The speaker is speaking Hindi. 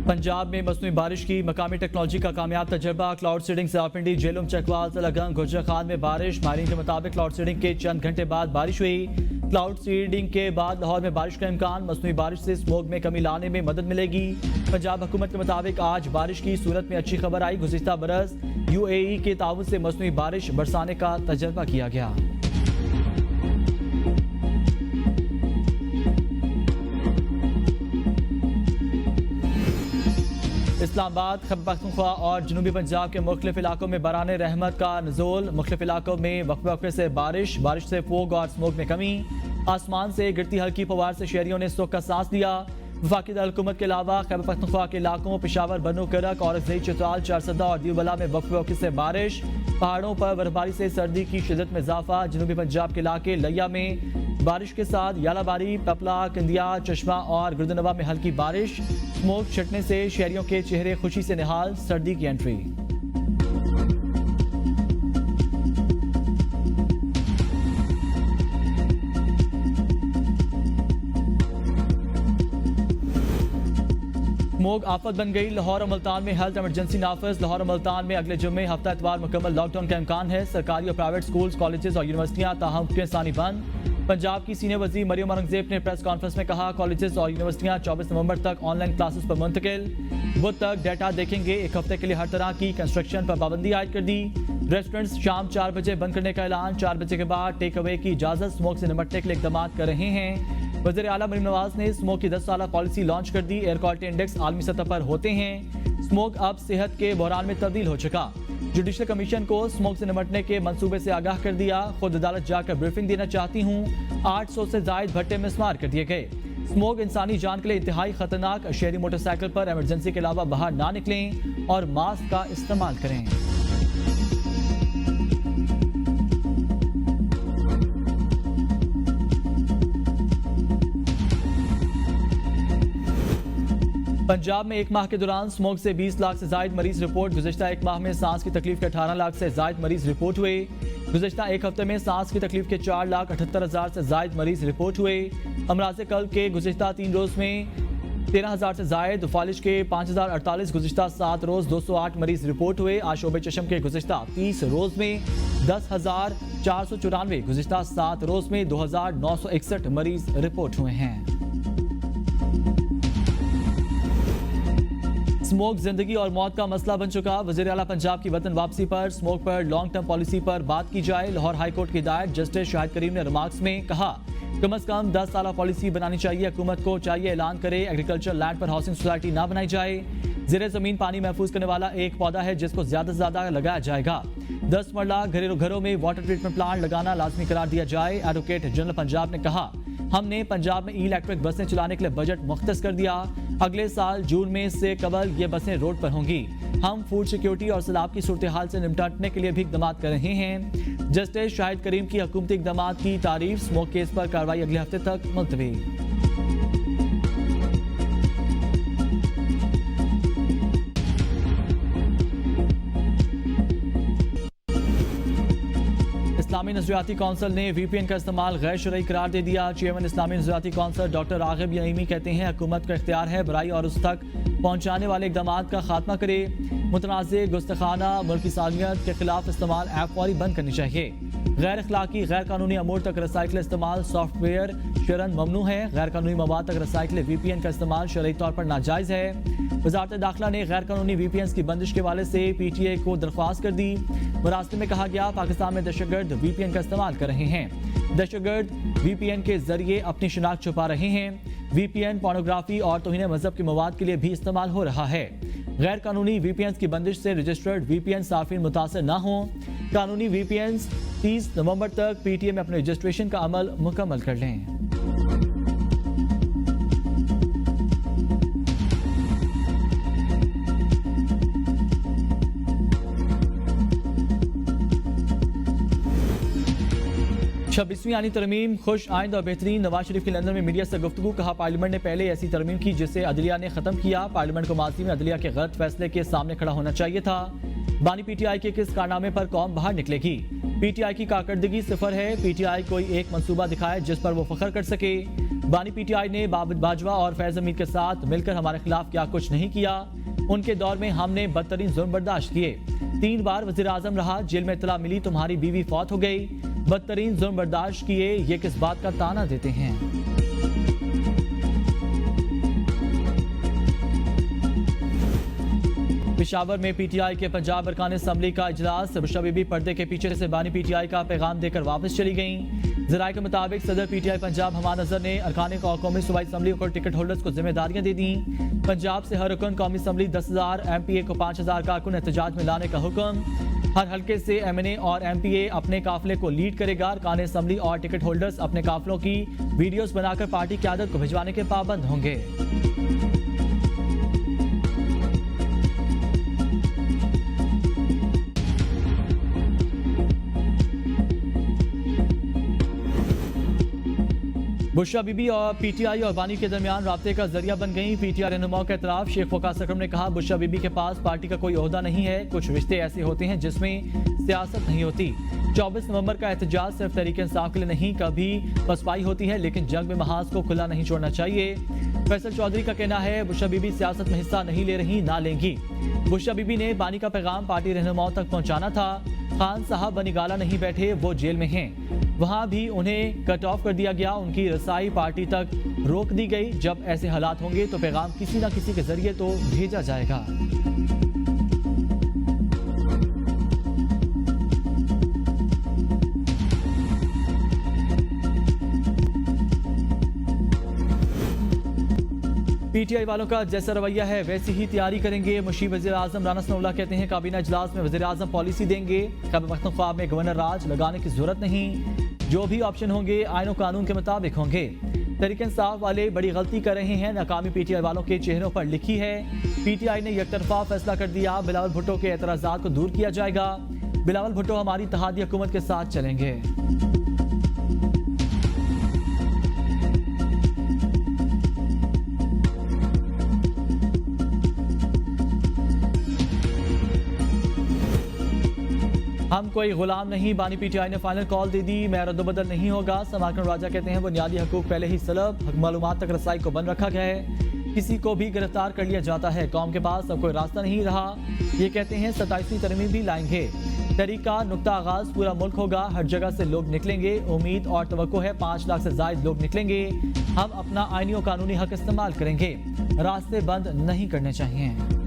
पंजाब में मसनूई बारिश की मकामी टेक्नोलॉजी का कामयाब तजर्बा। क्लाउड सीडिंग से रावलपिंडी, झेलम, चकवाल, तलगंग, गुर्जर खान में बारिश। माहिरीन के मुताबिक क्लाउड सीडिंग के चंद घंटे बाद बारिश हुई। क्लाउड सीडिंग के बाद लाहौर में बारिश का इम्कान। मसनूई बारिश से स्मोग में कमी लाने में मदद मिलेगी। पंजाब हुकूमत के मुताबिक आज बारिश की सूरत में अच्छी खबर आई। गुज़िश्ता बरस UAE के ताउन से मसनूई बारिश बरसाने का तजर्बा किया गया। इस्लामाबाद, खैबर पख्तूनख्वा और जनूबी पंजाब के मुख्तलिफ इलाकों में बराने रहमत का नज़ूल। मुख्तलिफ इलाकों में वक्फे वक्फे से बारिश से फोग और स्मोक में कमी। आसमान से गिरती हल्की फवार से शहरियों ने सुख का सांस लिया। वफाकी हुकूमत के अलावा खैबर पख्तूनख्वा के इलाकों पेशावर, बन्नू, करक और जई, चित्राल, चारसदा और दीवबला में वक्फे वक्फे से बारिश। पहाड़ों पर बर्फबारी से सर्दी की शिदत में इजाफा। जनूबी पंजाब के इलाके लिया में बारिश के साथ यालाबारी, पपला, कंदिया, चश्मा और गुर्दनवा में हल्की बारिश। स्मोक छटने से शहरियों के चेहरे खुशी से निहाल। सर्दी की एंट्री। स्मोक आफत बन गई। लाहौर और मुल्तान में हेल्थ इमरजेंसी नाफिज। लाहौर और मुल्तान में अगले जुम्मे हफ्ता इतवार मुकम्मल लॉकडाउन का इम्कान है। सरकारी और प्राइवेट स्कूल्स, कॉलेजेस और यूनिवर्सिटियां ताहम के सानी बंद। पंजाब की सीनियर वजीर मरियम औरंगजेब ने प्रेस कॉन्फ्रेंस में कहा, कॉलेजेस और यूनिवर्सिटियां 24 नवंबर तक ऑनलाइन क्लासेस पर मुंतकिल। बुध तक डेटा देखेंगे। एक हफ्ते के लिए हर तरह की कंस्ट्रक्शन पर पाबंदी आयद कर दी। रेस्टोरेंट्स शाम 4 बजे बंद करने का ऐलान। 4 बजे के बाद टेक अवे की इजाजत। स्मोक से निपटने के लिए इकदाम कर रहे हैं। वज़ीर आला मरीम नवाज ने स्मोक की 10 साला पॉलिसी लॉन्च कर दी। एयर क्वालिटी इंडेक्स आलमी सतह पर होते हैं। स्मोक अब सेहत के बहरान में तब्दील हो चुका। जुडिशल कमीशन को स्मोक से निपटने के मंसूबे से आगाह कर दिया। खुद अदालत जाकर ब्रीफिंग देना चाहती हूँ। 800 से जायद भट्टे मिस्मार कर दिए गए। स्मोक इंसानी जान के लिए इंतहाई खतरनाक। शहरी मोटरसाइकिल पर इमरजेंसी के अलावा बाहर ना निकलें और मास्क का इस्तेमाल करें। पंजाब में एक माह के दौरान स्मोक से 20 लाख से जायद मरीज रिपोर्ट। गुज़िश्ता एक माह में सांस की तकलीफ के 18 लाख से जायद मरीज रिपोर्ट हुए। गुज़िश्ता एक हफ्ते में सांस की तकलीफ के 4,78,000 से जायद मरीज रिपोर्ट हुए। अमराज़े कल्ब के गुज़िश्ता 3 रोज में 13,000 से जायद। फालिज के 5,048। गुज़िश्ता 7 रोज 208 मरीज रिपोर्ट हुए। आशोबे चशम के गुज़िश्ता 30 रोज में 10,494। गुज़िश्ता 7 रोज में 2,961 मरीज रिपोर्ट हुए हैं। स्मोक जिंदगी और मौत का मसला बन चुका। वज़ीर आला पंजाब की वतन वापसी पर स्मोक पर लॉन्ग टर्म पॉलिसी पर बात की जाए। लाहौर हाई कोर्ट की हिदायत। जस्टिस शाहिद करीम ने रिमार्क्स में कहा, कम से कम 10 साला पॉलिसी बनानी चाहिए। हुकूमत को चाहिए ऐलान करे एग्रीकल्चर लैंड पर हाउसिंग सोसाइटी ना बनाई जाए। ज़ेरे ज़मीन पानी महफूज करने वाला एक पौधा है जिसको ज्यादा से ज्यादा लगाया जाएगा। 10 मरला घरों में वाटर ट्रीटमेंट प्लांट लगाना लाजमी करार दिया जाए। एडवोकेट जनरल पंजाब ने कहा, हमने पंजाब में इलेक्ट्रिक बसें चलाने के लिए बजट मुख्तस कर दिया। अगले साल जून में से कबल ये बसें रोड पर होंगी। हम फूड सिक्योरिटी और सैलाब की सूरत हाल से निपटने के लिए भी इकदाम कर रहे हैं। जस्टिस शाहिद करीम की हुकूमती इकदाम की तारीफ। स्मोक केस पर कार्रवाई अगले हफ्ते तक मुलतवी। इस्लामी नजरियाती कौंसिल ने VPN का इस्तेमाल गैर शरई करार दे दिया। चेयरमैन इस्लामी नजरियाती कौंसिल डॉक्टर रागिब यईमी कहते हैं, हुकूमत का इख्तियार है बुराई और उस तक पहुंचाने वाले इकदाम का खात्मा करे। मुतनाज़े गुस्तखाना मुल्की सालियत के खिलाफ इस्तेमाल ऐप फौरी बंद करनी चाहिए। गैर अखलाकी गैर कानूनी अमूर तक रसाई के लिए इस्तेमाल सॉफ्टवेयर शरन ममनू है। गैर कानूनी मवाद तक रसाई के लिए VPN का इस्तेमाल शरई तौर पर नाजायज़ है। वज़ारत दाखिला ने गैर कानूनी VPN की बंदिश के हवाले से PTI को दरख्वास्त कर दी। मुरास्ते में कहा गया, पाकिस्तान में दहशतगर्द VPN का इस्तेमाल कर रहे हैं। दहशतगर्द VPN के जरिए अपनी शिनाख्त छुपा रहे हैं। VPN पोर्नोग्राफी और तौहीन मजहब के मवाद के लिए भी इस्तेमाल हो रहा है। गैर कानूनी VPN की बंदिश से रजिस्टर्ड VPN साफिन मुतासर न हों। कानूनी VPN 30 नवंबर तक PTI में अपने रजिस्ट्रेशन का अमल मुकम्मल कर लें। छब्बीसवीं आनी तरमीम खुश आइंद और बेहतरीन। नवाज शरीफ की लंदन में मीडिया से गुफ्तगू। कहा, पार्लियामेंट ने पहले ऐसी तरमीम की जिसे अदलिया ने खत्म किया। पार्लियामेंट को माजी में अदलिया के गलत फैसले के सामने खड़ा होना चाहिए था। बानी PTI के किस कारनामे पर कौम बाहर निकलेगी। PTI की कारकर्दगी सिफर है। PTI कोई एक मंसूबा दिखाए जिस पर वो फख्र कर सके। बानी पीटीआई ने बाजवा और फैज हमीद के साथ मिलकर हमारे खिलाफ क्या कुछ नहीं किया। उनके दौर में हमने बदतरीन जुल्म बर्दाश्त किए। 3 बार वजीर आजम रहा, जेल में इतला मिली तुम्हारी बीवी फौत हो गई। बदतरीन जुल्म बर्दाश्त किए, ये किस बात का ताना देते हैं। पेशावर में पीटीआई के पंजाब अरकान असम्बली का इजलास। बुशरा बीबी पर्दे के पीछे से बानी पीटीआई का पैगाम देकर वापस चली गईं। जराये के मुताबिक सदर पीटीआई पंजाब हमा नजर ने अरकान कौमी सूबाई असम्बली को टिकट होल्डर्स को जिम्मेदारियां दे दी। पंजाब से हर रुकन कौमी असम्बली 10,000, MPA को 5,000 कारकुन एहतजाज में लाने का हुक्म। हर हल्के से MNA और MPA अपने काफिले को लीड करेगा। अरकान असम्बली और टिकट होल्डर्स अपने काफिलों की वीडियोस बनाकर पार्टी क़यादत को भिजवाने के पाबंद होंगे। बुशरा बीबी और पीटीआई और बानी के दरमियान राब्ते का जरिया बन गई। पीटीआई रहनुमाओं के इतराफ शेख वकास अकरम ने कहा, बुशरा बीबी के पास पार्टी का कोई ओहदा नहीं है। कुछ रिश्ते ऐसे होते हैं जिसमें सियासत नहीं होती। 24 नवंबर का एहतजाज सिर्फ तहरीक इंसाफ के लिए नहीं, कभी पसपाई होती है, लेकिन जंग में महाज को खुला नहीं छोड़ना चाहिए। फैसल चौधरी का कहना है, बुशरा बीबी सियासत में हिस्सा नहीं ले रही, ना लेंगी। बुशरा बीबी ने बानी का पैगाम पार्टी रहनुमाओं तक पहुंचाना था। खान साहब बनीगाला नहीं बैठे, वो जेल में हैं। वहां भी उन्हें कट ऑफ कर दिया गया, उनकी रसाई पार्टी तक रोक दी गई। जब ऐसे हालात होंगे तो पैगाम किसी न किसी के जरिए तो भेजा जाएगा। पीटीआई वालों का जैसा रवैया है वैसी ही तैयारी करेंगे। मुशीब वज़ीर आज़म राना सनाउल्लाह कहते हैं, काबीना इजलास में वज़ीर आज़म पॉलिसी देंगे। क़याम पख्तूनख्वा में गवर्नर राज लगाने की जरूरत नहीं। जो भी ऑप्शन होंगे आईन और कानून के मुताबिक होंगे। तहरीक इंसाफ वाले बड़ी गलती कर रहे हैं, नाकामी पीटीआई वालों के चेहरों पर लिखी है। पीटीआई ने यकतरफा फैसला कर दिया, बिलावल भुट्टो के एतराज़ात को दूर किया जाएगा। बिलावल भुट्टो हमारी इत्तेहादी हुकूमत के साथ चलेंगे। हम कोई गुलाम नहीं, बानी पीटीआई ने फाइनल कॉल दे दी, मैं रद्दबदल नहीं होगा। समाकरण राजा कहते हैं, बुनियादी हकूक पहले ही सलब, मालूमात तक रसाई को बंद रखा गया है। किसी को भी गिरफ्तार कर लिया जाता है, कौम के पास अब कोई रास्ता नहीं रहा। ये कहते हैं 27वीं तरमीम भी लाएंगे। तहरीक का नुक्ता आगाज पूरा मुल्क होगा, हर जगह से लोग निकलेंगे। उम्मीद और तवक्को है 5 लाख से ज्यादा लोग निकलेंगे। हम अपना आईनी और कानूनी हक इस्तेमाल करेंगे, रास्ते बंद नहीं करने चाहिए।